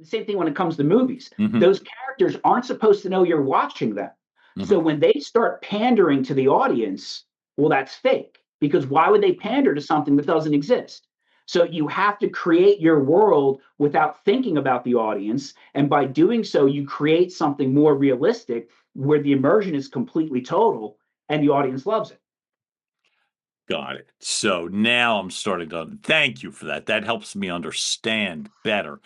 same thing when it comes to movies. Mhm. Those characters aren't supposed to know you're watching them. So when they start pandering to the audience, well, that's fake, because why would they pander to something that doesn't exist? So you have to create your world without thinking about the audience. And by doing so, you create something more realistic where the immersion is completely total and the audience loves it. Got it. So now I'm starting to thank you for that. That helps me understand better.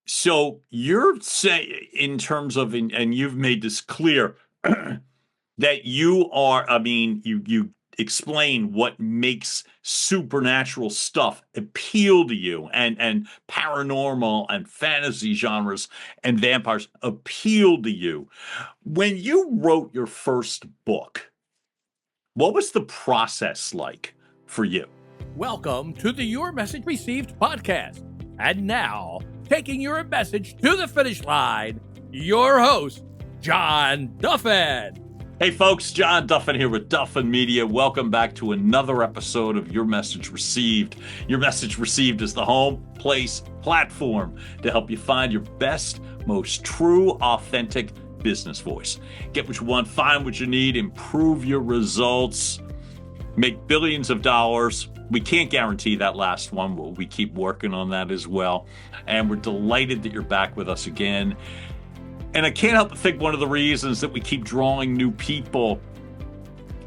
So you're saying, in terms of, and you've made this clear, that you are, I mean, you explain what makes supernatural stuff appeal to you, and paranormal and fantasy genres and vampires appeal to you. When you wrote your first book, what was the process like for you? Welcome to the Your Message Received podcast. And now, taking your message to the finish line, your host, John Duffin. Hey folks, John Duffin here with Duffin Media. Welcome back to another episode of Your Message Received. Your Message Received is the home, place, platform to help you find your best, most true, authentic business voice. Get what you want, find what you need, improve your results, make billions of dollars. We can't guarantee that last one, but we keep working on that as well. And we're delighted that you're back with us again. And I can't help but think one of the reasons that we keep drawing new people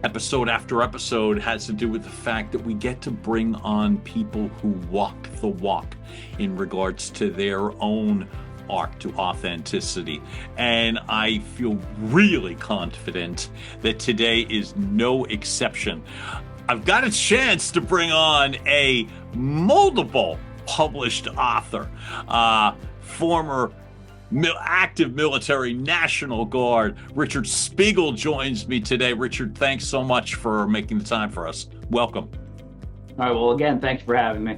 episode after episode has to do with the fact that we get to bring on people who walk the walk in regards to their own arc to authenticity. And I feel really confident that today is no exception. I've got a chance to bring on a multiple published author, former active military National Guard. Richard Spegal joins me today. Richard, thanks so much for making the time for us. Welcome. All right. Well, again, thanks for having me.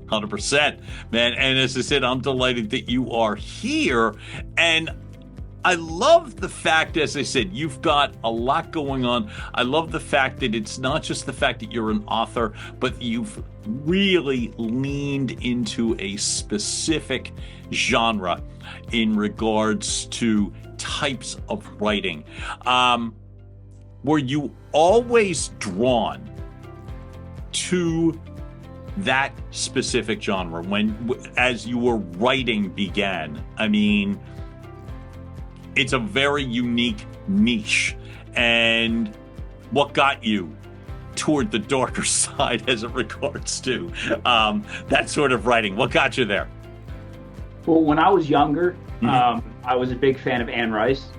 100%, man. And as I said, I'm delighted that you are here. And I love the fact, as I said, you've got a lot going on. I love the fact that it's not just the fact that you're an author, but you've really leaned into a specific genre in regards to types of writing. Were you always drawn to that specific genre as your writing began? I mean, it's a very unique niche. And what got you toward the darker side as it regards to that sort of writing? What got you there? Well, when I was younger, I was a big fan of Anne Rice.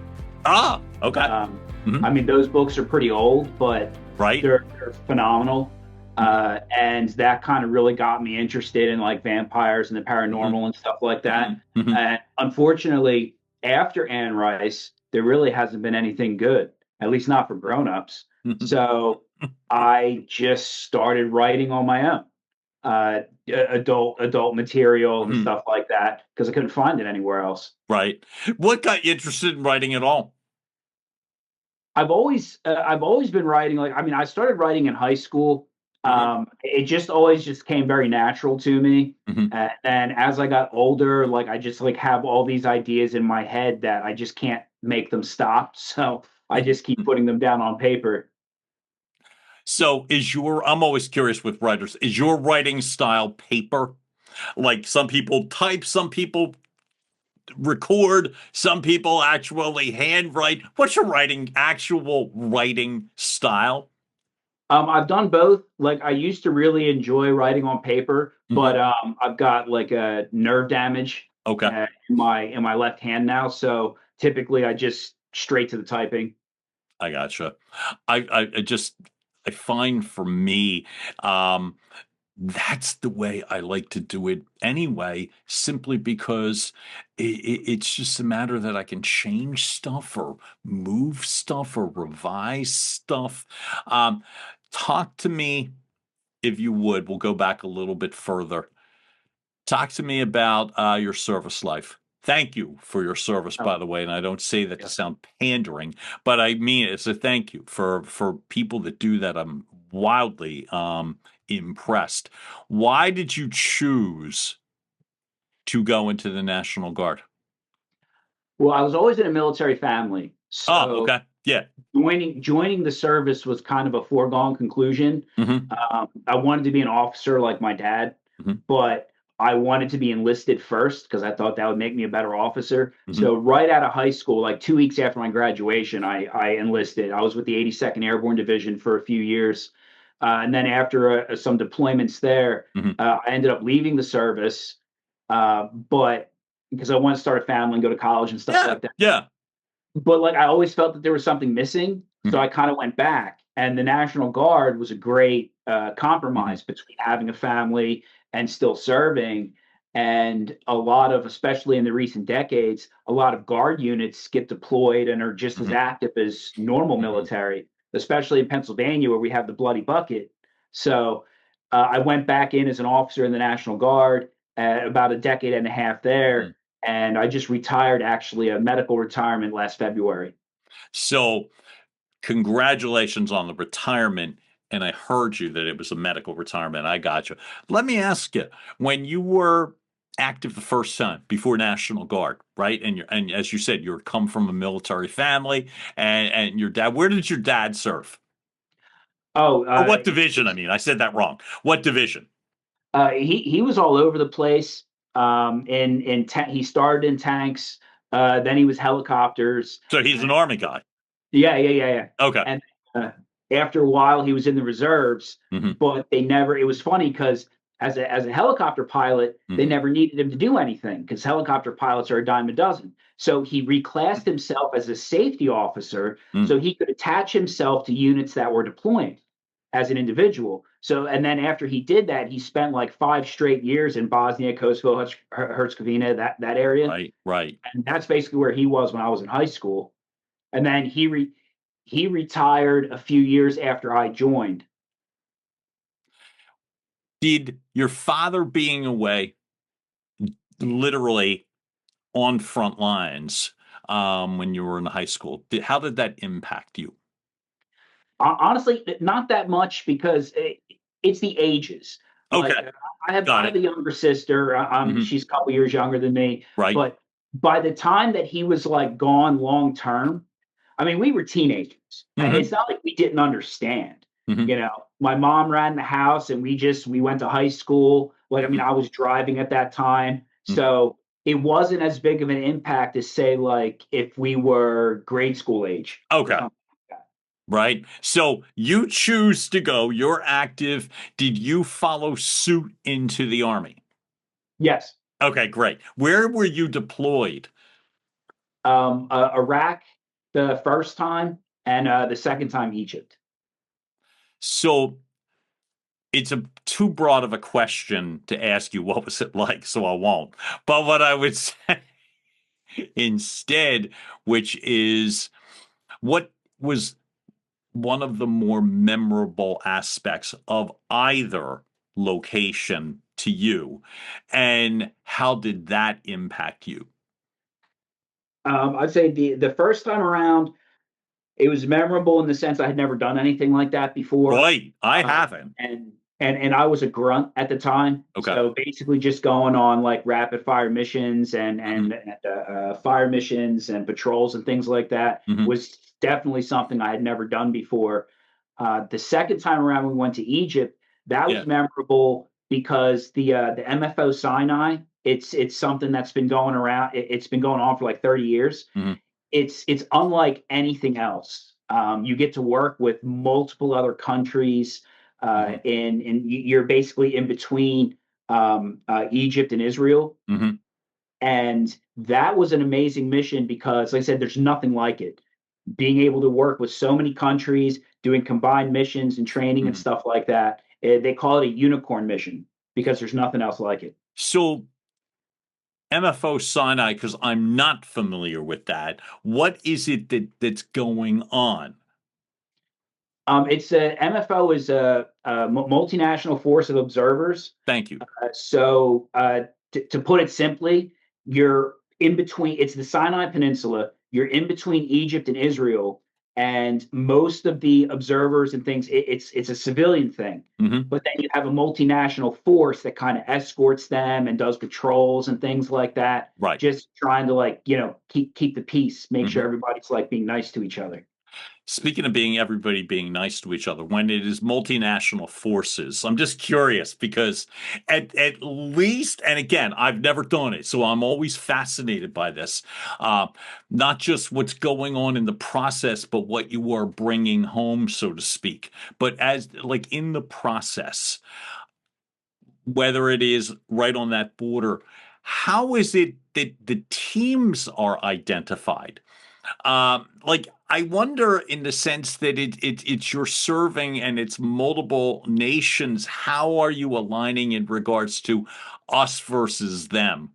Ah, okay. I mean, those books are pretty old, but they're phenomenal. And that kind of really got me interested in like vampires and the paranormal and stuff like that. And unfortunately, after Anne Rice, there really hasn't been anything good, at least not for grown-ups. So I just started writing on my own, adult material and stuff like that, because I couldn't find it anywhere else. Right. What got you interested in writing at all? I've always been writing. Like, I mean, I started writing in high school. It just always came very natural to me. And as I got older, like I just like have all these ideas in my head that I just can't make them stop. So I just keep putting them down on paper. So I'm always curious with writers, is your writing style paper? Like some people type, some people record, some people actually handwrite. What's your actual writing style? I've done both. Like I used to really enjoy writing on paper, but I've got like a nerve damage in my left hand now. So typically I just straight to the typing. I gotcha. I find for me, that's the way I like to do it anyway, simply because it's just a matter that I can change stuff or move stuff or revise stuff. Talk to me, if you would. We'll go back a little bit further. Talk to me about your service life. Thank you for your service, by the way. And I don't say that to sound pandering, but I mean it's a thank you for people that do that. I'm wildly impressed. Why did you choose to go into the National Guard? Well, I was always in a military family, so okay. Yeah. joining the service was kind of a foregone conclusion. I wanted to be an officer like my dad, but I wanted to be enlisted first because I thought that would make me a better officer. So right out of high school, like 2 weeks after my graduation, I enlisted. I was with the 82nd Airborne Division for a few years. And then after some deployments there, I ended up leaving the service, but because I wanted to start a family and go to college and stuff like that. Yeah. But like I always felt that there was something missing, so I kind of went back. And the National Guard was a great compromise between having a family and still serving. And a lot of, especially in the recent decades, a lot of Guard units get deployed and are just as active as normal military, especially in Pennsylvania where we have the Bloody Bucket. So I went back in as an officer in the National Guard, about a decade and a half there. And I just retired, actually, a medical retirement last February. So congratulations on the retirement. And I heard you that it was a medical retirement. I got you. Let me ask you, when you were active the first time before National Guard, right? And as you said, you're come from a military family, and your dad, where did your dad serve? Oh, or what division? I mean, I said that wrong. What division? He was all over the place. He started in tanks, then he was helicopters. So he's an Army guy. Yeah. Okay. And after a while, he was in the reserves, but it was funny because as a helicopter pilot, they never needed him to do anything because helicopter pilots are a dime a dozen. So he reclassed himself as a safety officer so he could attach himself to units that were deploying as an individual. So, and then after he did that, he spent like 5 straight years in Bosnia, Kosovo, Herzegovina, that area. Right. And that's basically where he was when I was in high school. And then he retired a few years after I joined. Did your father being away, literally on front lines, when you were in high school, how did that impact you? Honestly, not that much because it's the ages. Okay. Like, I have a younger sister. She's a couple years younger than me. Right. But by the time that he was like gone long term, I mean, we were teenagers. And it's not like we didn't understand. You know, my mom ran the house and we went to high school. Like, I mean, I was driving at that time. So it wasn't as big of an impact as, say, like if we were grade school age. Okay. Right. So you choose to go, you're active. Did you follow suit into the Army? Yes. Okay, great. Where were you deployed? Iraq the first time, and the second time Egypt. So it's too broad of a question to ask you what was it like, so I won't. But what I would say instead, which is, what was one of the more memorable aspects of either location to you, and how did that impact you? I'd say the first time around, it was memorable in the sense I had never done anything like that before. Right, I haven't. And I was a grunt at the time. Okay. So basically just going on like rapid fire missions and fire missions and patrols and things like that was definitely something I had never done before. The second time around we went to Egypt, that was memorable because the MFO Sinai, it's something that's been going around. It's been going on for like 30 years. It's unlike anything else. You get to work with multiple other countries, and you're basically in between Egypt and Israel. And that was an amazing mission because, like I said, there's nothing like it. Being able to work with so many countries, doing combined missions and training and stuff like that. They call it a unicorn mission because there's nothing else like it. So MFO Sinai, because I'm not familiar with that, what is it that's going on? MFO is a multinational force of observers. Thank you. To put it simply, you're in between. It's the Sinai Peninsula. You're in between Egypt and Israel, and most of the observers and things, it's a civilian thing. But then you have a multinational force that kind of escorts them and does patrols and things like that. Right. Just trying to, like, keep the peace, make sure everybody's like being nice to each other. Speaking of everybody being nice to each other, when it is multinational forces, I'm just curious because at least, and again, I've never done it, so I'm always fascinated by this. Not just what's going on in the process, but what you are bringing home, so to speak. But as like in the process, whether it is right on that border, how is it that the teams are identified? Like, I wonder in the sense that it's you're serving and it's multiple nations. How are you aligning in regards to us versus them?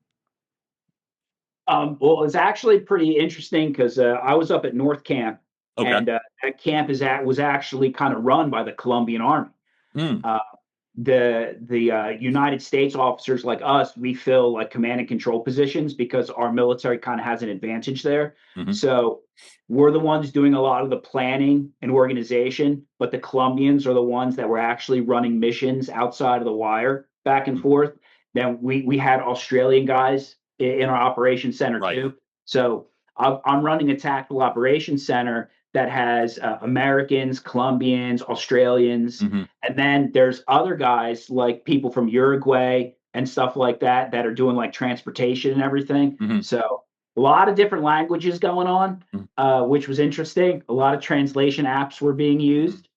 Well, it's actually pretty interesting because I was up at North Camp, Okay. and that camp was actually kind of run by the Colombian Army. Mm. The United States officers like us, we fill like command and control positions because our military kind of has an advantage there. So we're the ones doing a lot of the planning and organization, but the Colombians are the ones that were actually running missions outside of the wire back and forth. Then we had Australian guys in our operations center too. So I'm running a tactical operations center that has Americans, Colombians, Australians, and then there's other guys like people from Uruguay and stuff like that that are doing like transportation and everything. So a lot of different languages going on, which was interesting. A lot of translation apps were being used.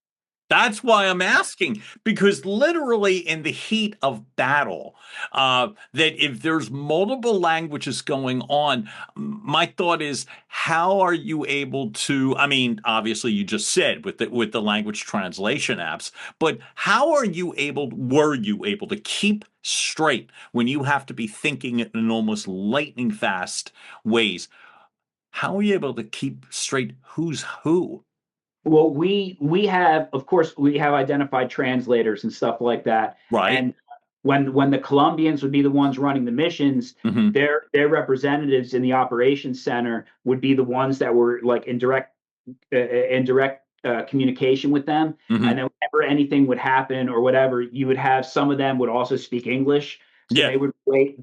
That's why I'm asking, because literally in the heat of battle, that if there's multiple languages going on, my thought is, how are you able to? I mean, obviously, you just said with the language translation apps, but how were you able to keep straight when you have to be thinking in almost lightning fast ways? How are you able to keep straight who's who? Well, we have, of course, we have identified translators and stuff like that. Right. And when the Colombians would be the ones running the missions, their representatives in the operations center would be the ones that were like in direct communication with them. And then whenever anything would happen or whatever, you would have some of them would also speak English. So they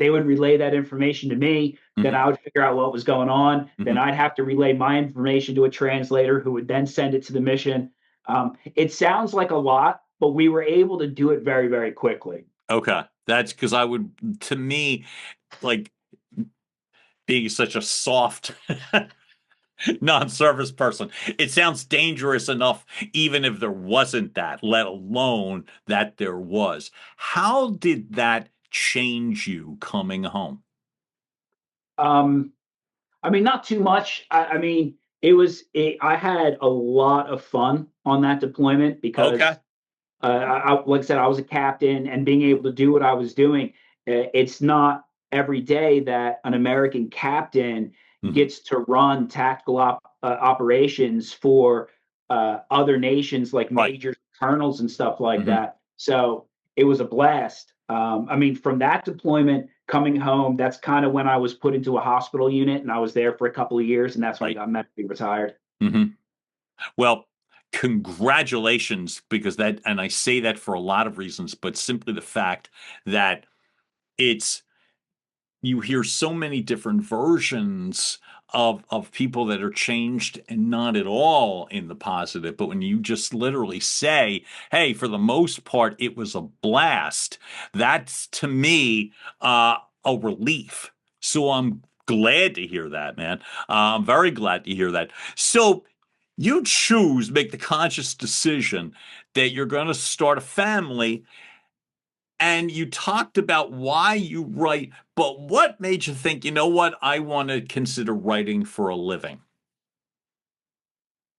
would relay that information to me. Then I would figure out what was going on. Then I'd have to relay my information to a translator who would then send it to the mission. It sounds like a lot, but we were able to do it very, very quickly. Okay. That's because to me, like being such a soft non-service person, it sounds dangerous enough even if there wasn't that, let alone that there was. How did that change you coming home? I mean, not too much. I mean, I had a lot of fun on that deployment because, like I said, I was a captain, and being able to do what I was doing, it's not every day that an American captain gets to run tactical operations for other nations like majors, colonels, and stuff like that. So it was a blast. I mean, from that deployment coming home, that's kind of when I was put into a hospital unit, and I was there for a couple of years, and that's when I got medically retired. Well, congratulations, because and I say that for a lot of reasons, but simply the fact that you hear so many different versions of people that are changed and not at all in the positive. But when you just literally say, hey, for the most part, it was a blast, that's to me a relief. So I'm glad to hear that, man. I'm very glad to hear that. So you make the conscious decision that you're going to start a family. And you talked about why you write, but what made you think, you know what, I want to consider writing for a living?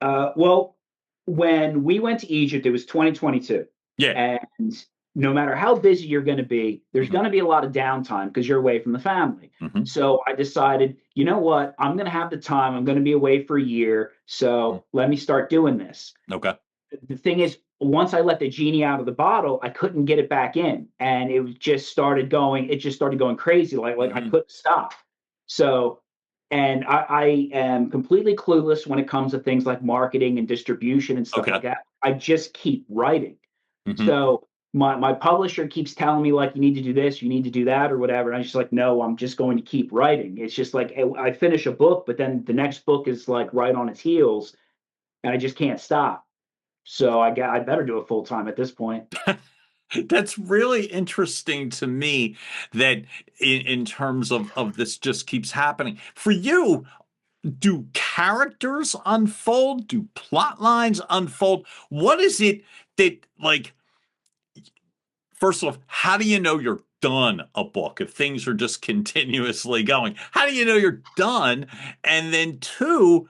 Well, when we went to Egypt, it was 2022. Yeah. And no matter how busy you're going to be, there's going to be a lot of downtime because you're away from the family. So I decided, you know what, I'm going to have the time. I'm going to be away for a year. So let me start doing this. Okay. The thing is, once I let the genie out of the bottle, I couldn't get it back in, and it just started going crazy. Like I couldn't stop. So And I am completely clueless when it comes to things like marketing and distribution and stuff like that. I just keep writing. So my publisher keeps telling me, like, you need to do this, you need to do that, or whatever. And I'm just like, no, I'm just going to keep writing. It's just like I finish a book, but then the next book is like right on its heels, and I just can't stop. So I better do it full time at this point. That's really interesting to me that in terms of this just keeps happening. For you, do characters unfold? Do plot lines unfold? What is it that, like, first off, how do you know you're done a book if things are just continuously going? How do you know you're done? And then two,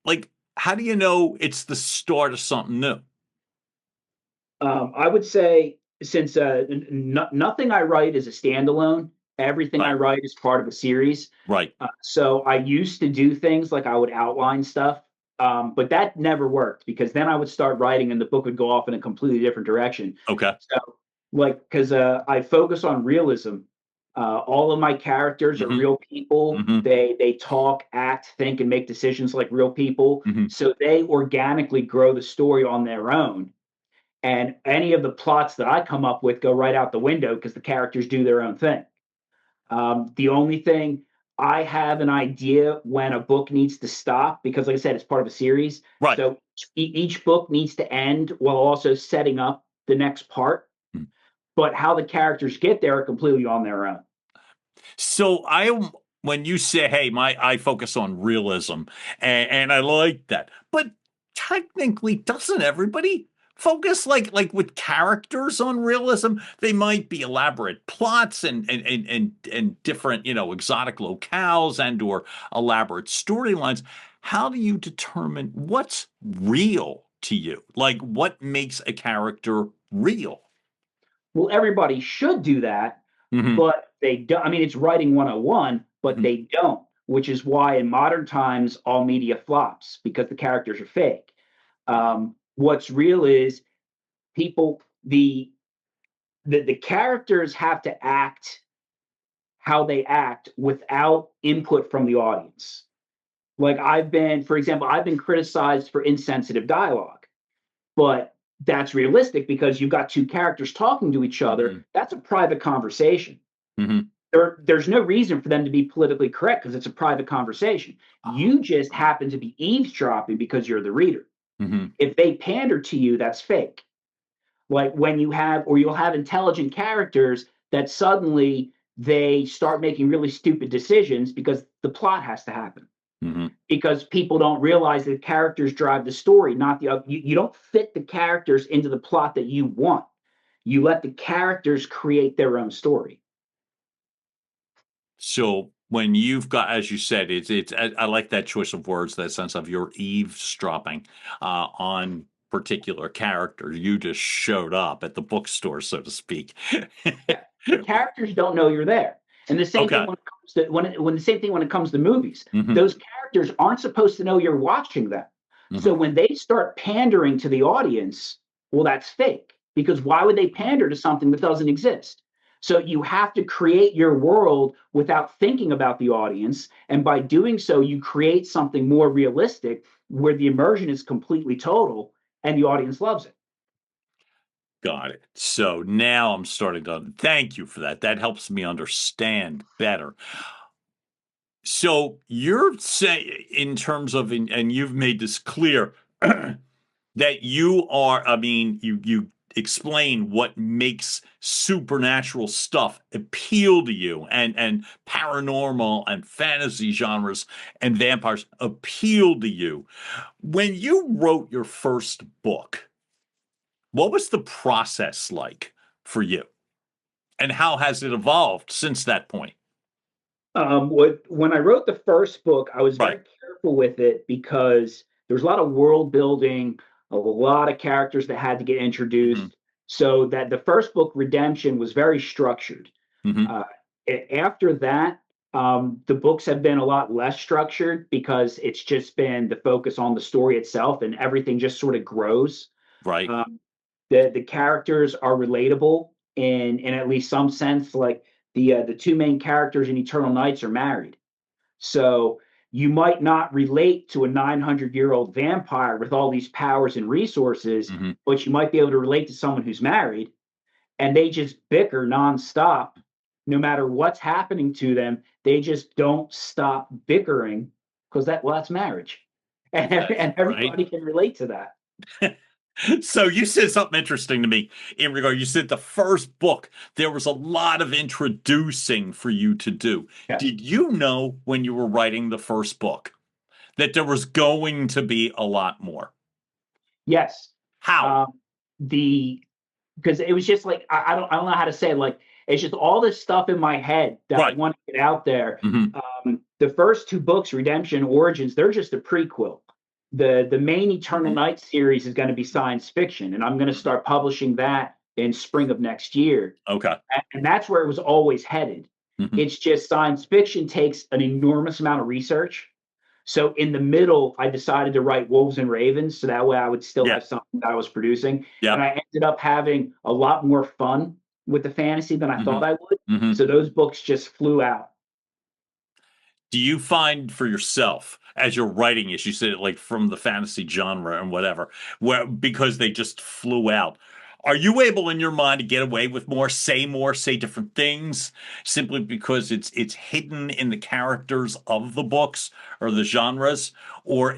like, how do you know it's the start of something new? I would say, since nothing I write is a standalone, everything I write is part of a series. Right. So I used to do things like I would outline stuff, but that never worked because then I would start writing and the book would go off in a completely different direction. Okay. So, like, because I focus on realism. All of my characters are real people. They talk, act, think, and make decisions like real people. So they organically grow the story on their own. And any of the plots that I come up with go right out the window because the characters do their own thing. The only thing, I have an idea when a book needs to stop because, like I said, it's part of a series. Right. So each book needs to end while also setting up the next part. But how the characters get there are completely on their own. So when you say, hey, I focus on realism, and I like that, but technically, doesn't everybody focus like with characters on realism? They might be elaborate plots and different, exotic locales and or elaborate storylines. How do you determine what's real to you? Like, what makes a character real? Well, everybody should do that, but they don't. I mean, it's writing 101, but they don't, which is why in modern times all media flops because the characters are fake. What's real is people, the characters have to act how they act without input from the audience. Like, for example, I've been criticized for insensitive dialogue, but that's realistic because you've got two characters talking to each other. That's a private conversation. There's no reason for them to be politically correct because it's a private conversation. You just happen to be eavesdropping because you're the reader. If they pander to you, that's fake. Like when you'll have intelligent characters that suddenly they start making really stupid decisions because the plot has to happen. Because people don't realize that characters drive the story, not the other. You don't fit the characters into the plot that you want. You let the characters create their own story. So when you've got, as you said, I like that choice of words, that sense of you're eavesdropping on particular characters. You just showed up at the bookstore, so to speak. Characters don't know you're there. And the same thing when it comes to movies. Those characters aren't supposed to know you're watching them. So when they start pandering to the audience, well, that's fake. Because why would they pander to something that doesn't exist? So you have to create your world without thinking about the audience. And by doing so, you create something more realistic where the immersion is completely total and the audience loves it. Got it. So now I'm starting to thank you for that. That helps me understand better. So you're saying, in terms of, and you've made this clear, that you are, I mean, you explain what makes supernatural stuff appeal to you, and paranormal and fantasy genres and vampires appeal to you. When you wrote your first book, what was the process like for you? And how has it evolved since that point? When I wrote the first book, I was very careful with it because there's a lot of world building, a lot of characters that had to get introduced. So that the first book, Redemption, was very structured. After that, the books have been a lot less structured because it's just been the focus on the story itself and everything just sort of grows. Right. The characters are relatable in at least some sense. Like the two main characters in Eternal Nights are married. So you might not relate to a 900-year-old vampire with all these powers and resources, but you might be able to relate to someone who's married, and they just bicker nonstop. No matter what's happening to them, they just don't stop bickering because that's marriage. And everybody can relate to that. So you said something interesting to me in regard. You said the first book, there was a lot of introducing for you to do. Yeah. Did you know when you were writing the first book that there was going to be a lot more? Yes. How? Because it was just like, I don't know how to say it. Like, it's just all this stuff in my head that I want to get out there. The first two books, Redemption, Origins, they're just a prequel. The main Eternal Night series is going to be science fiction, and I'm going to start publishing that in spring of next year. Okay. And that's where it was always headed. It's just science fiction takes an enormous amount of research. So in the middle, I decided to write Wolves and Ravens, so that way I would still have something that I was producing. And I ended up having a lot more fun with the fantasy than I thought I would. So those books just flew out. Do you find for yourself, as you're writing it, you said like from the fantasy genre and whatever, because they just flew out, are you able in your mind to get away with more, say different things, simply because it's hidden in the characters of the books or the genres? Or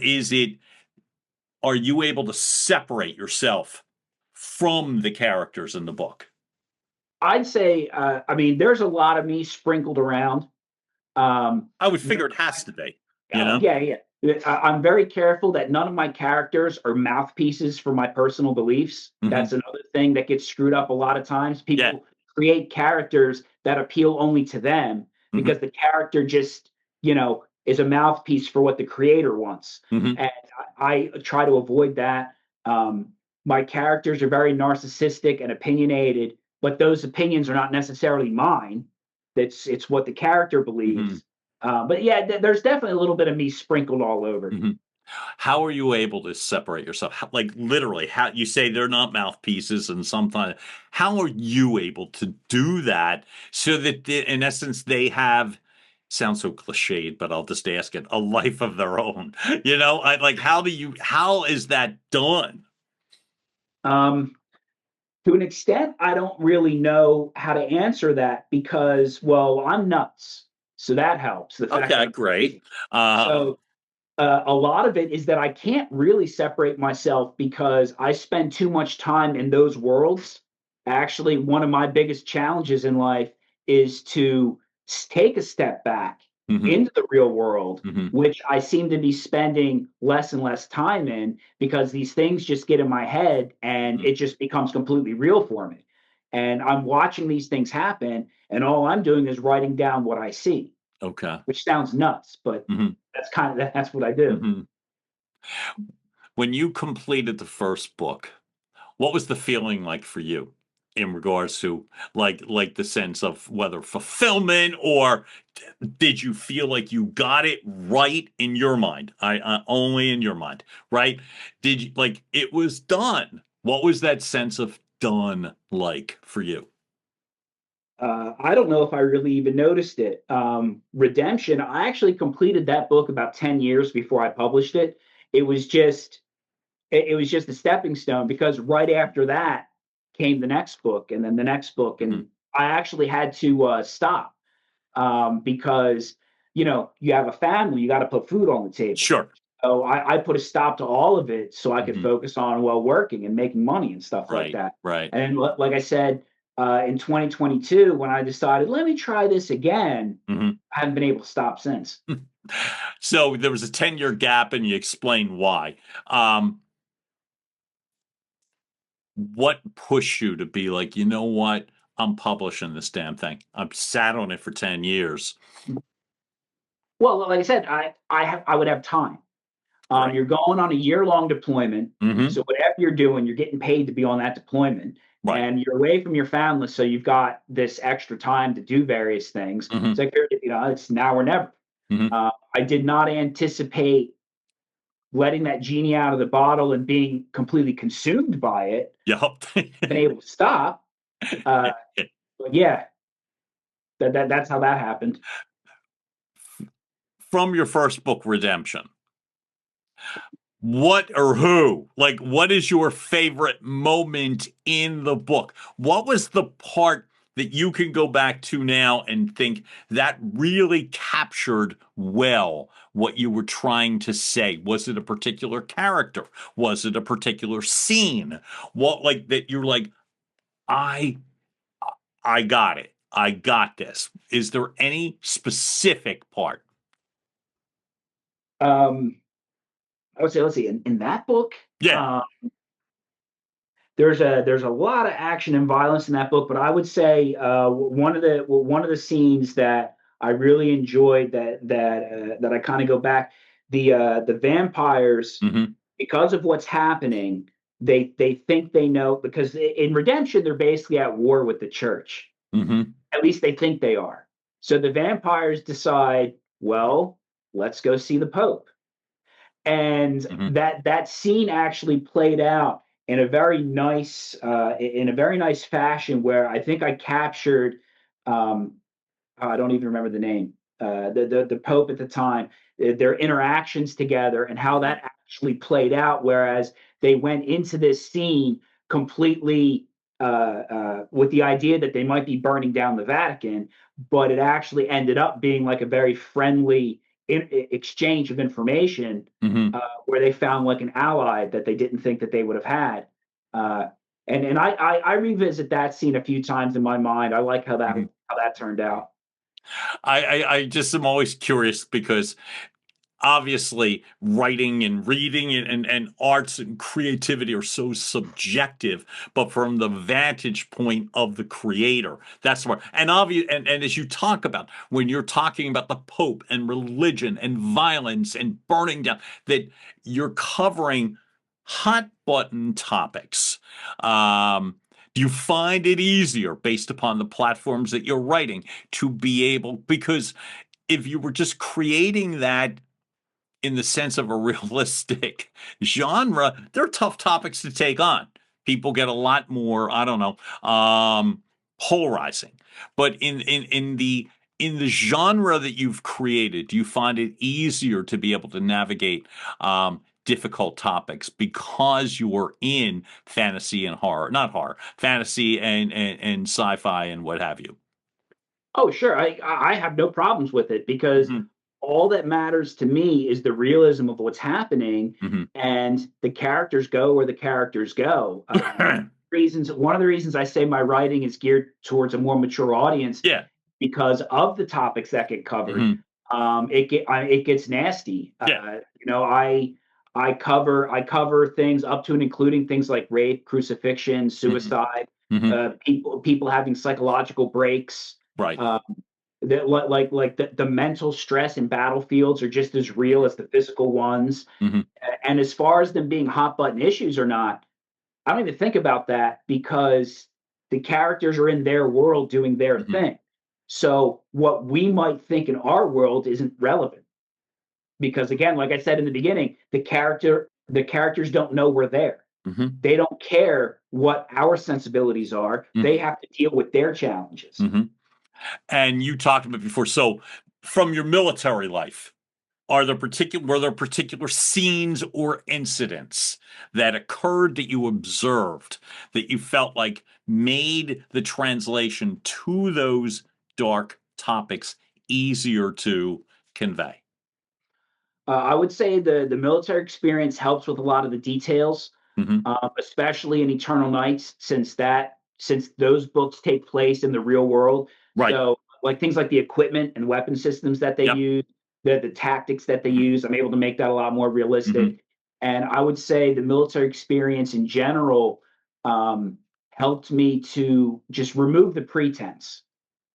are you able to separate yourself from the characters in the book? I'd say, there's a lot of me sprinkled around. I would figure it has to be. Yeah. I'm very careful that none of my characters are mouthpieces for my personal beliefs. That's another thing that gets screwed up a lot of times. People create characters that appeal only to them because the character just, is a mouthpiece for what the creator wants. And I try to avoid that. My characters are very narcissistic and opinionated, but those opinions are not necessarily mine. It's what the character believes. But yeah, there's definitely a little bit of me sprinkled all over. How are you able to separate yourself? Like literally, how you say they're not mouthpieces, and sometimes how are you able to do that so that in essence they have, sounds so cliched, but I'll just ask it, a life of their own? How is that done? To an extent, I don't really know how to answer that because, well, I'm nuts. So that helps. Okay, great. So a lot of it is that I can't really separate myself because I spend too much time in those worlds. Actually, one of my biggest challenges in life is to take a step back into the real world, which I seem to be spending less and less time in because these things just get in my head and it just becomes completely real for me. And I'm watching these things happen, and all I'm doing is writing down what I see. Okay. Which sounds nuts, but that's what I do. When you completed the first book, what was the feeling like for you in regards to like the sense of whether fulfillment, or did you feel like you got it right in your mind? I only in your mind, right? Did you like it was done? What was that sense of done like for you? I don't know if I really even noticed it. Redemption, I actually completed that book about 10 years before I published it. It was just a stepping stone because right after that came the next book and then the next book. And I actually had to stop because, you have a family, you got to put food on the table. Sure. So I put a stop to all of it so I could focus on, working and making money and stuff like that. Right. And like I said, in 2022, when I decided, let me try this again, I haven't been able to stop since. So there was a 10-year gap, and you explained why. What pushed you to be like, you know what? I'm publishing this damn thing. I've sat on it for 10 years. Well, like I said, I would have time. You're going on a year-long deployment. So whatever you're doing, you're getting paid to be on that deployment. Right. And you're away from your family, so you've got this extra time to do various things. It's like, it's now or never. I did not anticipate letting that genie out of the bottle and being completely consumed by it. Yep. Been able to stop. But yeah, that's how that happened. from your first book, Redemption, what or who, like, what is your favorite moment in the book? What was the part that you can go back to now and think that really captured well what you were trying to say? Was it a particular character? Was it a particular scene? What, like, that you're like, I got it. I got this. Is there any specific part? I would say, let's see, in that book, Yeah. There's a lot of action and violence in that book, but I would say one of the scenes that I really enjoyed that I kind of go back, the vampires, because of what's happening, they think they know, because in Redemption they're basically at war with the church. At least they think they are. So the vampires decide, well, let's go see the Pope. And that scene actually played out in a very nice fashion, where I think I captured, I don't even remember the name, the Pope at the time, their interactions together and how that actually played out. Whereas they went into this scene completely with the idea that they might be burning down the Vatican, but it actually ended up being like a very friendly exchange of information, where they found like an ally that they didn't think that they would have had. And I revisit that scene a few times in my mind. I like how that turned out. I just am always curious, because obviously writing and reading and arts and creativity are so subjective, but from the vantage point of the creator, that's where, and obvious, and as you talk about, when you're talking about the Pope and religion and violence and burning down, that you're covering hot button topics. Do you find it easier, based upon the platforms that you're writing, to be able, because if you were just creating that in the sense of a realistic genre, they're tough topics to take on. People get a lot more, I don't know, polarizing. But in the genre that you've created, do you find it easier to be able to navigate difficult topics because you're in fantasy and horror, not horror, fantasy and sci-fi and what have you? Oh, sure. I have no problems with it, because all that matters to me is the realism of what's happening, and the characters go where the characters go. One of the reasons I say my writing is geared towards a more mature audience, because of the topics that get covered. It gets nasty. I cover things up to and including things like rape, crucifixion, suicide, people having psychological breaks. Right. That like the mental stress in battlefields are just as real as the physical ones. And as far as them being hot button issues or not, I don't even think about that, because the characters are in their world doing their thing. So what we might think in our world isn't relevant, because again, like I said in the beginning, the characters don't know we're there. They don't care what our sensibilities are. They have to deal with their challenges. And you talked about before, so from your military life, were there particular scenes or incidents that occurred that you observed that you felt like made the translation to those dark topics easier to convey? I would say the military experience helps with a lot of the details, especially in Eternal Nights, since those books take place in the real world. Right. So like things like the equipment and weapon systems that they use, the tactics that they use, I'm able to make that a lot more realistic. And I would say the military experience in general helped me to just remove the pretense.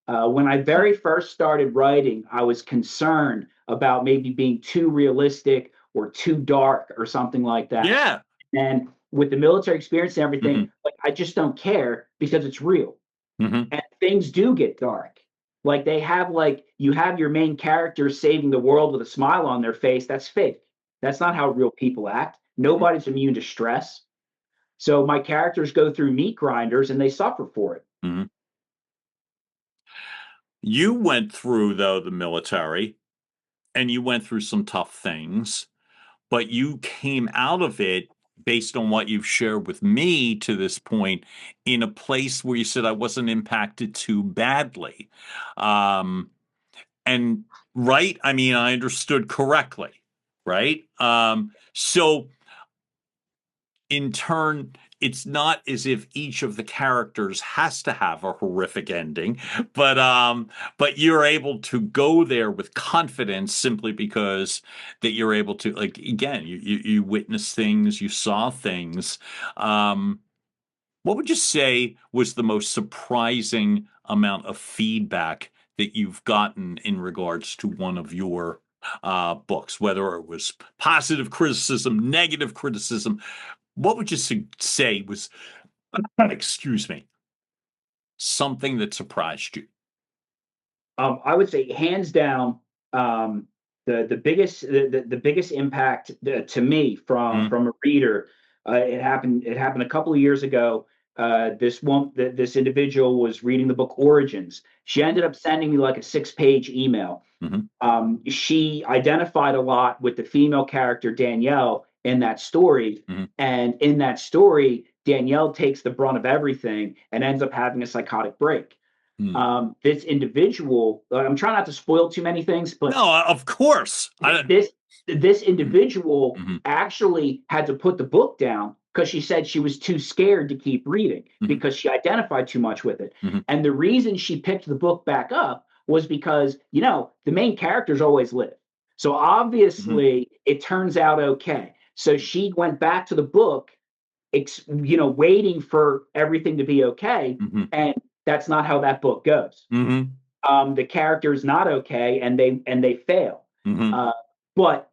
When I very first started writing, I was concerned about maybe being too realistic or too dark or something like that. Yeah. And with the military experience and everything, like I just don't care, because it's real. And things do get dark. Like you have your main character saving the world with a smile on their face. That's fake. That's not how real people act. Nobody's immune to stress. So my characters go through meat grinders and they suffer for it. You went through, though, the military, and you went through some tough things, but you came out of it, based on what you've shared with me to this point, in a place where you said, I wasn't impacted too badly. And right, I mean, I understood correctly, right? So in turn, it's not as if each of the characters has to have a horrific ending, but you're able to go there with confidence simply because that you're able to, like, again, you witness things, you saw things. What would you say was the most surprising amount of feedback that you've gotten in regards to one of your books, whether it was positive criticism, negative criticism? What would you say was, excuse me, something that surprised you? I would say hands down, the biggest impact to me from a reader. It happened a couple of years ago. This individual was reading the book Origins. She ended up sending me like a 6-page email. She identified a lot with the female character Danielle in that story, and in that story, Danielle takes the brunt of everything and ends up having a psychotic break. This individual, I'm trying not to spoil too many things, but no, of course, this individual actually had to put the book down because she said she was too scared to keep reading because she identified too much with it. And the reason she picked the book back up was because, the main characters always live. So obviously it turns out okay. So she went back to the book, waiting for everything to be okay. And that's not how that book goes. The character is not okay, and they fail. But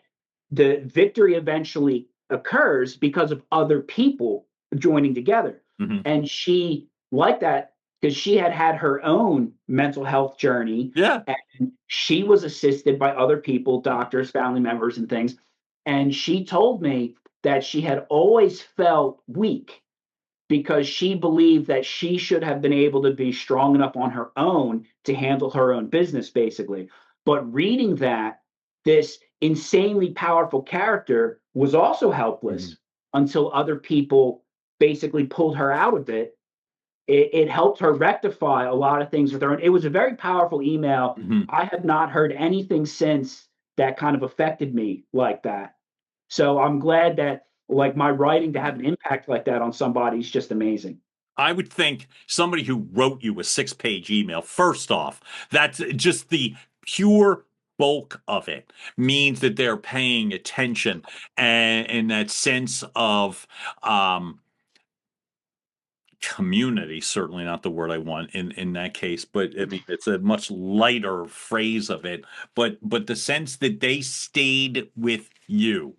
the victory eventually occurs because of other people joining together. And she liked that because she had her own mental health journey. And she was assisted by other people, doctors, family members, and things. And she told me that she had always felt weak because she believed that she should have been able to be strong enough on her own to handle her own business, basically. But reading that, this insanely powerful character was also helpless until other people basically pulled her out of it. It helped her rectify a lot of things with her. And it was a very powerful email. I have not heard anything since that kind of affected me like that. So I'm glad that, like, my writing to have an impact like that on somebody is just amazing. I would think somebody who wrote you a 6-page email, first off, that's just the pure bulk of it means that they're paying attention, and that sense of community, certainly not the word I want in that case, but I mean, it's a much lighter phrase of it, but the sense that they stayed with you,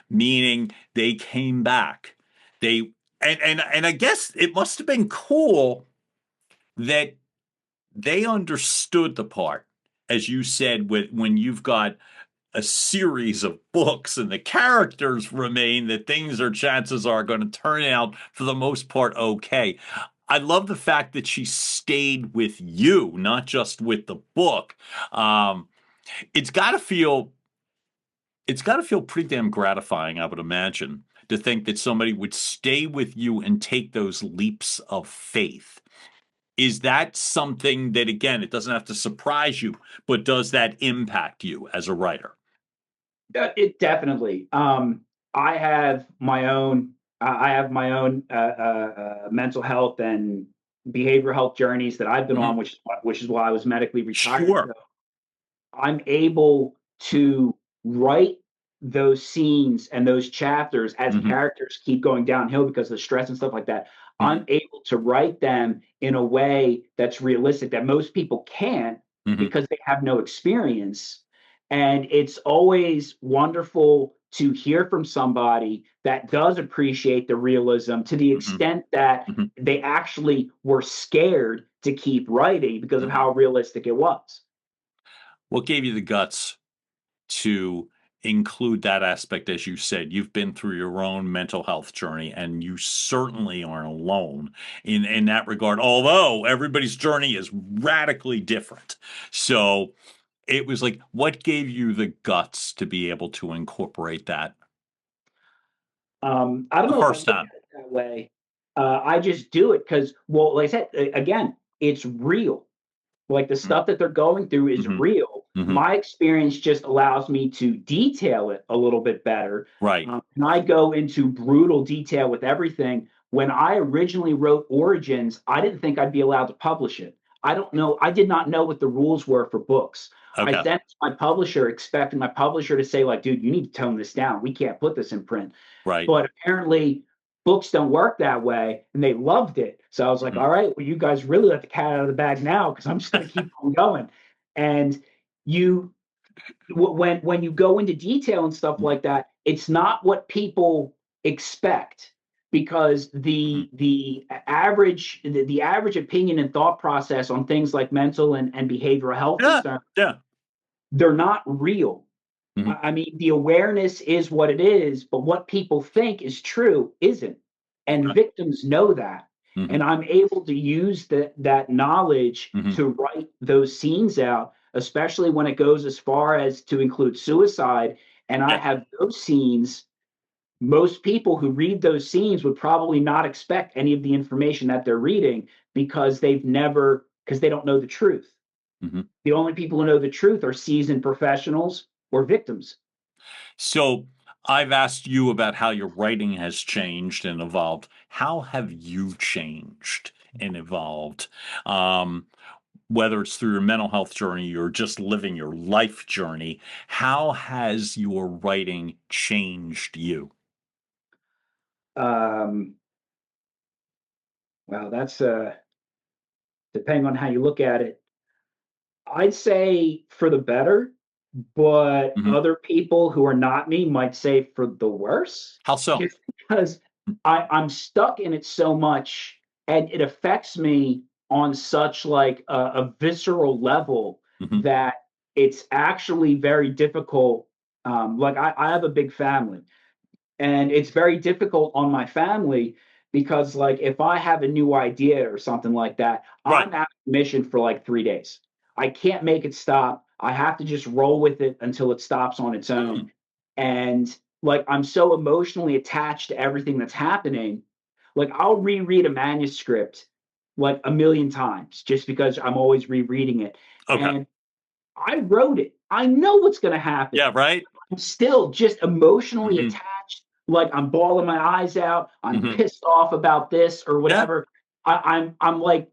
meaning they came back. And I guess it must have been cool that they understood the part, as you said, when you've got a series of books and the characters remain, that chances are going to turn out for the most part okay. I love the fact that she stayed with you, not just with the book. It's got to feel pretty damn gratifying, I would imagine, to think that somebody would stay with you and take those leaps of faith. Is that something that, again, it doesn't have to surprise you, but does that impact you as a writer? It definitely. I have my own. Mental health and behavioral health journeys that I've been on, which is why I was medically retired. Sure. So I'm able to write those scenes and those chapters as characters keep going downhill because of the stress and stuff like that. I'm able to write them in a way that's realistic that most people can't because they have no experience. And it's always wonderful to hear from somebody that does appreciate the realism to the extent that they actually were scared to keep writing because of how realistic it was. What gave you the guts to include that aspect? As you said, you've been through your own mental health journey, and you certainly aren't alone in that regard, although everybody's journey is radically different. So it was like, what gave you the guts to be able to incorporate that? I don't know if I First look time. at it that way. I just do it because, well, like I said, again, it's real. Like the stuff that they're going through is real. My experience just allows me to detail it a little bit better. Right. And I go into brutal detail with everything. When I originally wrote Origins, I didn't think I'd be allowed to publish it. I don't know. I did not know what the rules were for books. I Okay. sent it to my publisher, expecting my publisher to say, like, dude, you need to tone this down. We can't put this in print. Right. But apparently, books don't work that way, and they loved it. So I was like, all right, well, you guys really let the cat out of the bag now, because I'm just going to keep on going. And you, when you go into detail and stuff like that, it's not what people expect, because the average opinion and thought process on things like mental and behavioral health concerns, they're not real. I mean, the awareness is what it is, but what people think is true isn't. And victims know that. And I'm able to use that knowledge to write those scenes out, especially when it goes as far as to include suicide. And I have those scenes. Most people who read those scenes would probably not expect any of the information that they're reading, because they don't know the truth. The only people who know the truth are seasoned professionals or victims. So I've asked you about how your writing has changed and evolved. How have you changed and evolved? Whether it's through your mental health journey or just living your life journey, how has your writing changed you? Well, that's depending on how you look at it. I'd say for the better, but other people who are not me might say for the worse. How so? Just because I'm stuck in it so much, and it affects me on such like a visceral level that it's actually very difficult. Like I have a big family, and it's very difficult on my family, because like if I have a new idea or something like that, I'm out of commission for like 3 days. I can't make it stop. I have to just roll with it until it stops on its own. And like I'm so emotionally attached to everything that's happening. Like I'll reread a manuscript like a million times just because I'm always rereading it. And I wrote it. I know what's going to happen. Yeah, right. I'm still just emotionally attached. Like I'm bawling my eyes out. I'm pissed off about this or whatever. I'm like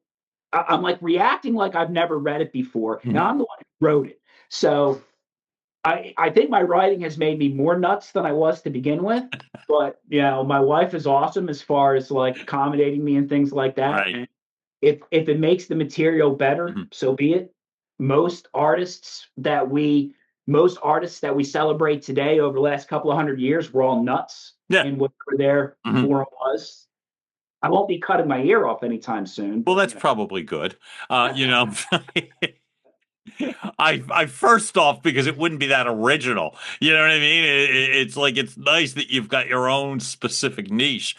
reacting like I've never read it before. Now I'm the one who wrote it. So I think my writing has made me more nuts than I was to begin with. But you know, my wife is awesome as far as like accommodating me and things like that. Right. And if it makes the material better, so be it. Most artists that we celebrate today over the last couple of 100 years were all nuts in whatever their form was. I won't be cutting my ear off anytime soon. Well, that's probably good. You know, I first off, because it wouldn't be that original. You know what I mean? It's like, it's nice that you've got your own specific niche.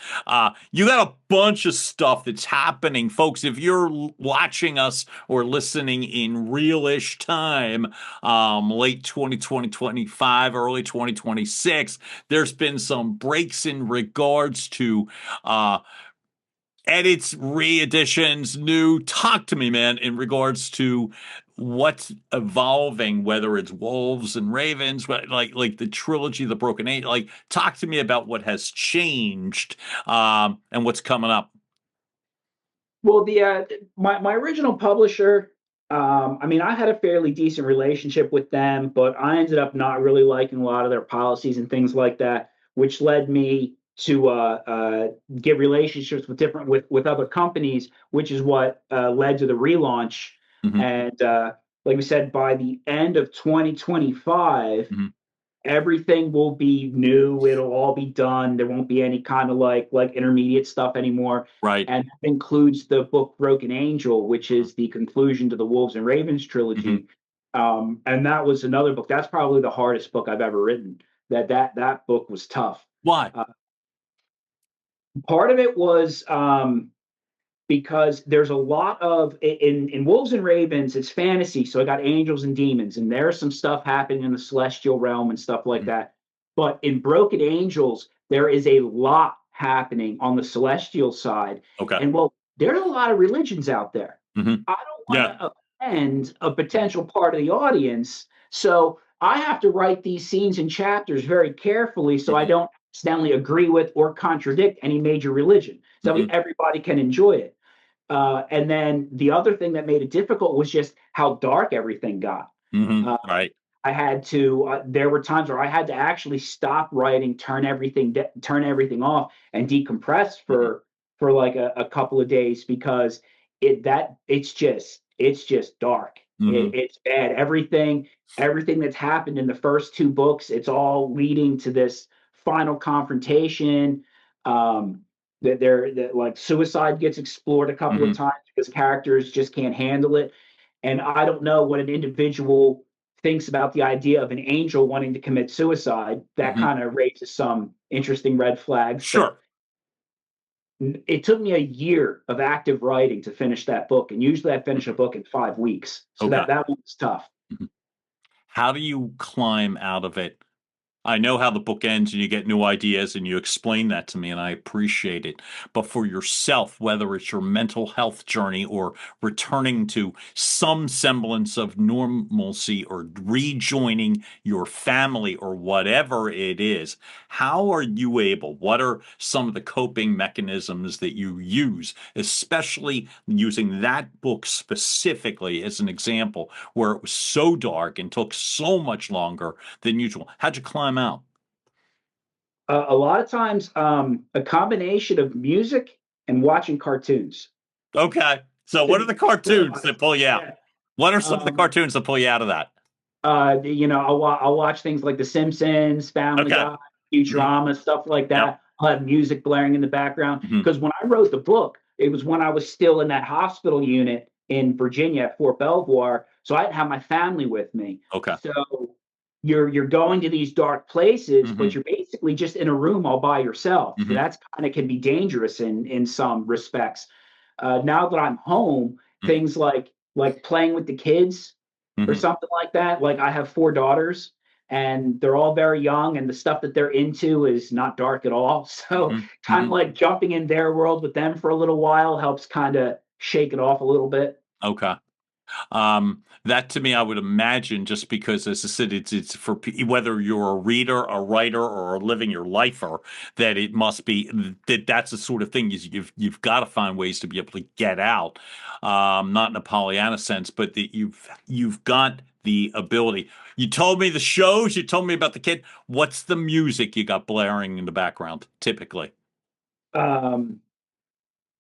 You got a bunch of stuff that's happening, folks. If you're watching us or listening in real-ish time, late 2025, early 2026, there's been some breaks in regards to edits, re-editions, new. Talk to me, man, in regards to what's evolving, whether it's Wolves and Ravens, like the trilogy, The Broken Age. Like, talk to me about what has changed and what's coming up. Well, my original publisher, I mean, I had a fairly decent relationship with them, but I ended up not really liking a lot of their policies and things like that, which led me to get relationships with other companies, which is what led to the relaunch. And like we said, by the end of 2025, everything will be new. It'll all be done. There won't be any kind of like intermediate stuff anymore. Right. And that includes the book Broken Angel, which is the conclusion to the Wolves and Ravens trilogy. And that was another book. That's probably the hardest book I've ever written. That book was tough. Why? Part of it was because there's a lot of in Wolves and Ravens, it's fantasy. So I got angels and demons, and there's some stuff happening in the celestial realm and stuff like that. But in Broken Angels, there is a lot happening on the celestial side. Okay. And well, there's a lot of religions out there. Mm-hmm. I don't want to offend a potential part of the audience. So I have to write these scenes and chapters very carefully so I don't accidentally agree with or contradict any major religion. So everybody can enjoy it. And then the other thing that made it difficult was just how dark everything got. Right. I had to. There were times where I had to actually stop writing, turn everything off, and decompress for like a couple of days because it's just dark. It's bad. Everything that's happened in the first two books, it's all leading to this final confrontation. That like suicide gets explored a couple of times because characters just can't handle it. And I don't know what an individual thinks about the idea of an angel wanting to commit suicide. That kind of raises some interesting red flags. Sure. It took me a year of active writing to finish that book. And usually I finish a book in 5 weeks. So that one was tough. How do you climb out of it? I know how the book ends and you get new ideas and you explain that to me and I appreciate it. But for yourself, whether it's your mental health journey or returning to some semblance of normalcy or rejoining your family or whatever it is, how are you able? What are some of the coping mechanisms that you use, especially using that book specifically as an example where it was so dark and took so much longer than usual? How'd you climb out? A lot of times, a combination of music and watching cartoons. Okay. So what are the cartoons that pull you out? Yeah. What are some of the cartoons that pull you out of that? I'll watch things like The Simpsons, Family Guy, Futurama, stuff like that. Yep. I'll have music blaring in the background. Because when I wrote the book, it was when I was still in that hospital unit in Virginia at Fort Belvoir. So I didn't have my family with me. Okay. So you're going to these dark places, but you're basically just in a room all by yourself. So that's kind of can be dangerous in some respects. Now that I'm home, things like playing with the kids or something like that. Like I have 4 daughters and they're all very young and the stuff that they're into is not dark at all. So kind of like jumping in their world with them for a little while helps kind of shake it off a little bit. Okay. That to me, I would imagine, just because, as I said, it's for whether you're a reader, a writer, or a living your lifer, that it must be that's the sort of thing you've got to find ways to be able to get out, not in a Pollyanna sense, but that you've got the ability. You told me the shows, you told me about the kid. What's the music you got blaring in the background typically?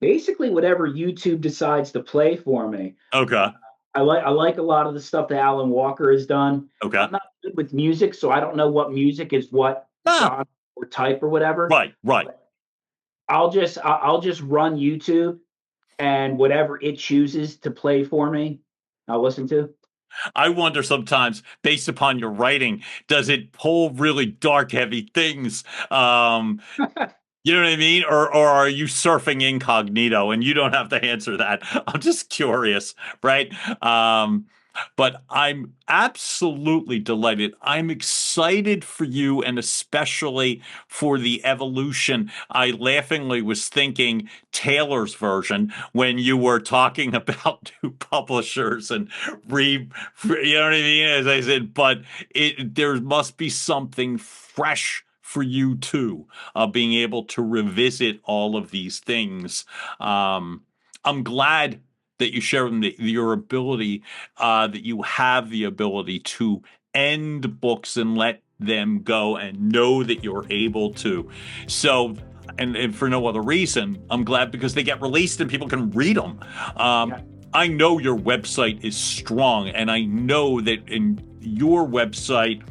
Basically, whatever YouTube decides to play for me. Okay. I like a lot of the stuff that Alan Walker has done. Okay. I'm not good with music, so I don't know what music is what genre or type or whatever. Right. But I'll just run YouTube, and whatever it chooses to play for me, I'll listen to. I wonder sometimes, based upon your writing, does it pull really dark, heavy things? You know what I mean? Or are you surfing incognito and you don't have to answer that? I'm just curious, right? But I'm absolutely delighted. I'm excited for you and especially for the evolution. I laughingly was thinking Taylor's version when you were talking about new publishers and you know what I mean? As I said, but there must be something fresh for you too, being able to revisit all of these things. I'm glad that you share with them your ability, that you have the ability to end books and let them go and know that you're able to. So, and for no other reason, I'm glad because they get released and people can read them. I know your website is strong, and I know that in your website,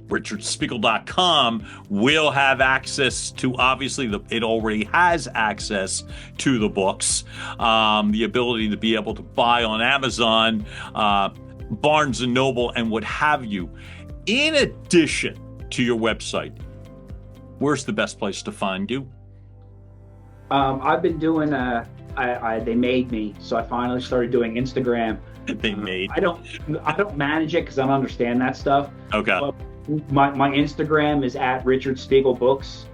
richardspiegel.com will have access to, obviously it already has access to the books, the ability to be able to buy on Amazon, Barnes and Noble, and what have you. In addition to your website, where's the best place to find you? I've been doing they made me, so I finally started doing Instagram. They made. I don't manage it because I don't understand that stuff. Okay. But my Instagram is at Richard Spegal Books,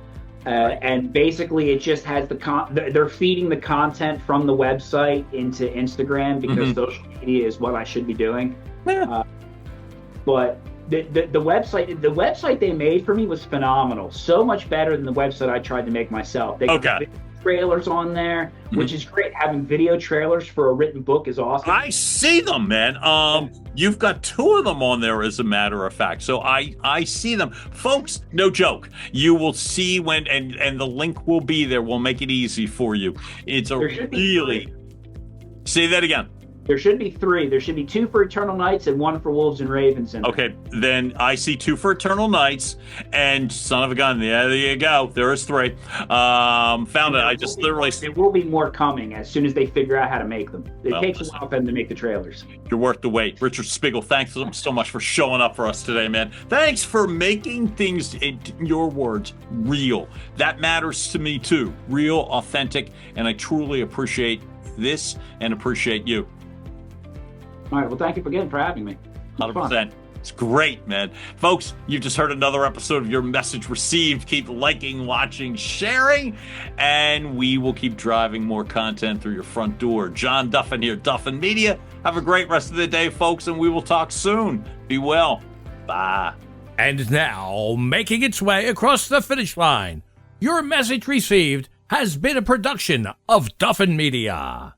and basically it just has they're feeding the content from the website into Instagram because social media is what I should be doing. Yeah. But the website they made for me was phenomenal. So much better than the website I tried to make myself. They got trailers on there, which is great. Having video trailers for a written book is awesome. I see them, man. You've got 2 of them on there, as a matter of fact. So I see them, folks. No joke. You will see when, and the link will be there. We'll make it easy for you. It's a really. Say that again. There should be 3. There should be 2 for Eternal Nights and 1 for Wolves and Ravens. Okay, then I see 2 for Eternal Nights and Son of a Gun. Yeah, there you go. There is 3. Found it. I just literally. There will be more coming as soon as they figure out how to make them. It takes a while for them to make the trailers. You're worth the wait. Richard Spegal, thanks so much for showing up for us today, man. Thanks for making things, in your words, real. That matters to me too. Real, authentic, and I truly appreciate this and appreciate you. All right. Well, thank you again for having me. 100%. It's great, man. Folks, you've just heard another episode of Your Message Received. Keep liking, watching, sharing, and we will keep driving more content through your front door. John Duffin here, Duffin Media. Have a great rest of the day, folks, and we will talk soon. Be well. Bye. And now, making its way across the finish line, Your Message Received has been a production of Duffin Media.